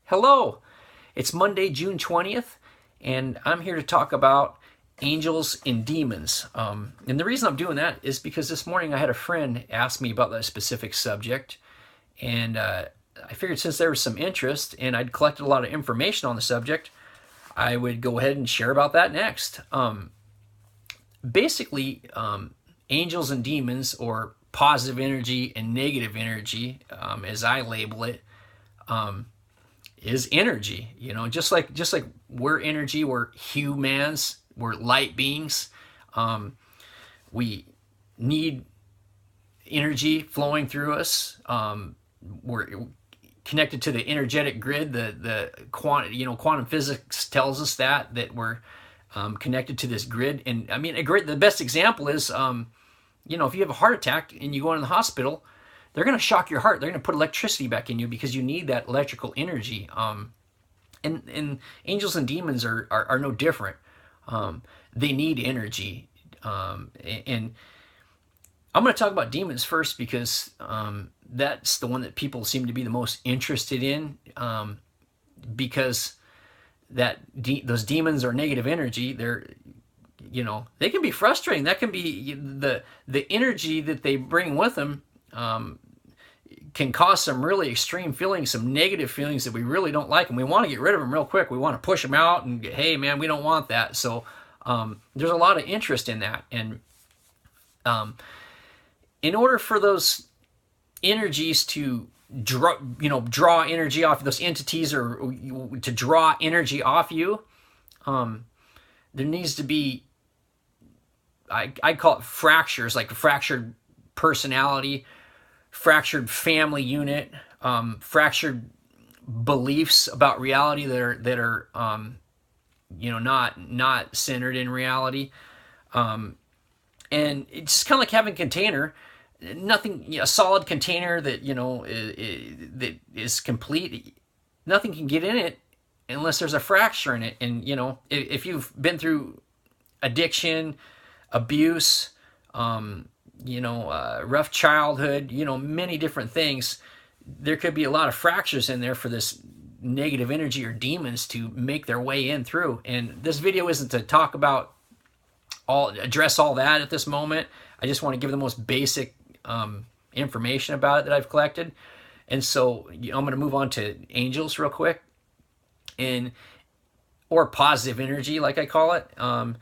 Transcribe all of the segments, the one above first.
Hello, it's Monday, June 20th, and I'm here to talk about angels and demons. And the reason I'm doing that is because this morning I had a friend ask me about that specific subject, and I figured since there was some interest and I'd collected a lot of information on the subject, I would go ahead and share about that next. Basically, angels and demons, or positive energy and negative energy, as I label it, is energy. You know, just like we're energy, we're humans, we're light beings. We need energy flowing through us. We're connected to the energetic grid. The quantum physics tells us that we're connected to this grid. And I mean, the best example is, if you have a heart attack and you go into the hospital, they're going to shock your heart. They're going to put electricity back in you because you need that electrical energy. And angels and demons are no different. They need energy. And I'm going to talk about demons first because that's the one that people seem to be the most interested in, because those demons are negative energy. They can be frustrating. That can be the energy that they bring with them. Can cause some really extreme feelings, some negative feelings that we really don't like, and we want to get rid of them real quick. We want to push them out and hey man, we don't want that. So there's a lot of interest in that, and in order for those energies to draw energy off those entities, or to draw energy off you, there needs to be, I call it fractures, like a fractured personality, fractured family unit, fractured beliefs about reality that are not centered in reality, and it's just kind of like having a container, a solid container that that is complete. Nothing can get in it unless there's a fracture in it. And if you've been through addiction, abuse, rough childhood, many different things, there could be a lot of fractures in there for this negative energy or demons to make their way in through. And this video isn't to talk about address all that at this moment. I just want to give the most basic information about it that I've collected. And so I'm going to move on to angels real quick, or positive energy, like I call it. And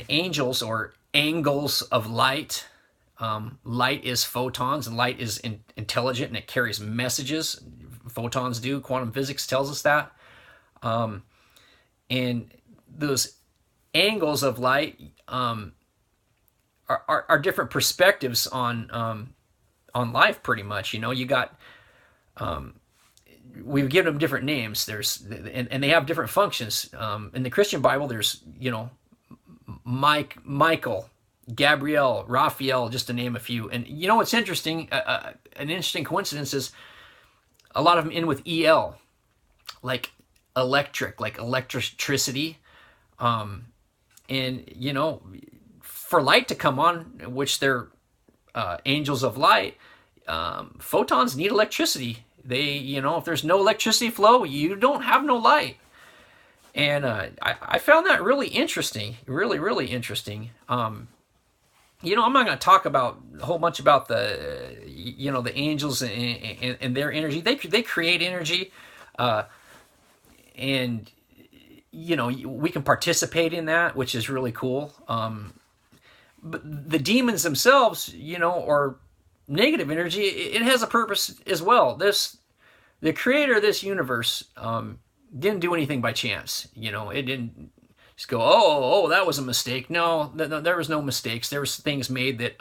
angels, or angles of light. Light is photons, and light is intelligent, and it carries messages. Photons do. Quantum physics tells us that. And those angles of light are different perspectives on life, pretty much. You got, we've given them different names. And they have different functions. In the Christian Bible, there's Michael, Gabriel, Raphael, just to name a few. And what's interesting, an interesting coincidence is a lot of them end with EL, like electric, like electricity. And for light to come on, which they're angels of light, photons need electricity. They, if there's no electricity flow, you don't have no light. And I found that really interesting, really, really interesting. I'm not going to talk about a whole bunch about the angels and their energy. They create energy, and we can participate in that, which is really cool. But the demons themselves, are negative energy. It has a purpose as well. The creator of this universe didn't do anything by chance. It didn't just go, oh, that was a mistake. No, there was no mistakes. There was things made that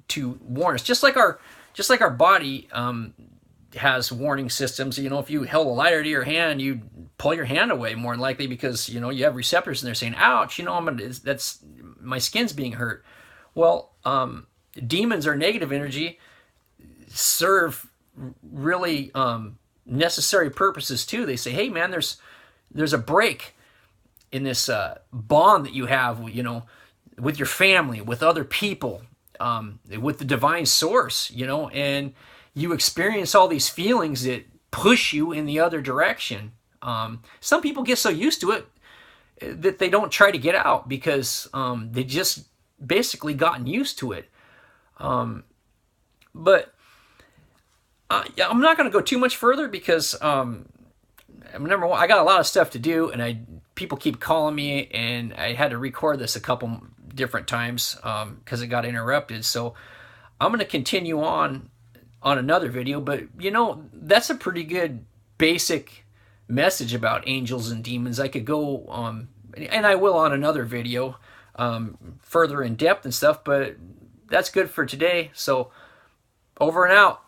to warn us. Just like our body has warning systems. If you held a lighter to your hand, you'd pull your hand away more than likely because you have receptors and they're saying, ouch, that's my skin's being hurt. Well, demons are negative energy, serve really necessary purposes too. They say, hey man, there's a break in this bond that you have, with your family, with other people, with the divine source, and you experience all these feelings that push you in the other direction. Some people get so used to it that they don't try to get out because they just basically gotten used to it. But yeah, I'm not going to go too much further because number one, I got a lot of stuff to do, and people keep calling me, and I had to record this a couple different times because it got interrupted. So I'm going to continue on another video, but that's a pretty good basic message about angels and demons. I could go and I will on another video further in depth and stuff, but that's good for today. So over and out.